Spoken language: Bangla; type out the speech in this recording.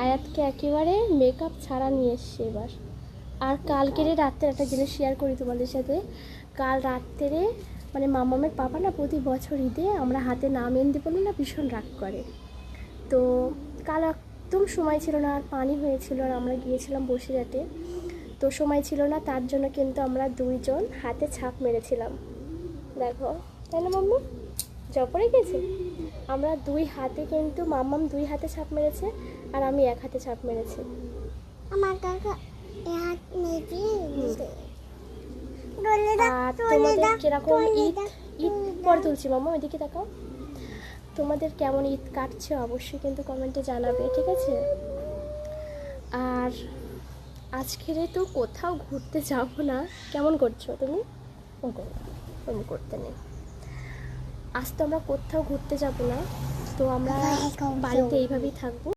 আয়াতকে একেবারে মেকআপ ছাড়া নিয়ে এসছে এবার। আর কালকের রাত্রে একটা জিনিস শেয়ার করি তোমাদের সাথে। কাল রাত্রে মানে মামামের পাপা না প্রতি বছর ঈদে আমরা হাতে না মেহেন্দি পড়লে না ভীষণ রাগ করে। তো কাল একদম সময় ছিল না, আর পানি হয়েছিল, আর আমরা গিয়েছিলাম বসিরহাটে, তো সময় ছিল না, তার জন্য কিন্তু আমরা দুইজন হাতে ছাপ মেরেছিলাম। দেখো, তাই না মাম্মা? জপরে গেছে, আমরা দুই হাতে কিন্তু মাম্মাম দুই হাতে ছাপ মেরেছে আর আমি এক হাতে ছাপ মেরেছি। আমার কাকা হাত নেবি আর তোমাদের কিরকম ঈদ ঈদ পরে তুলছি মাম্মা, ওইদিকে তাকাও। তোমাদের কেমন ঈদ কাটছে অবশ্যই কিন্তু কমেন্টে জানাবে, ঠিক আছে? আর আজকের তো কোথাও ঘুরতে যাবো না। কেমন করছো তুমি? তুমি করতে নেই। আজ তো আমরা কোথাও ঘুরতে যাব না, তো আমরা বাড়িতে এইভাবেই থাকবো।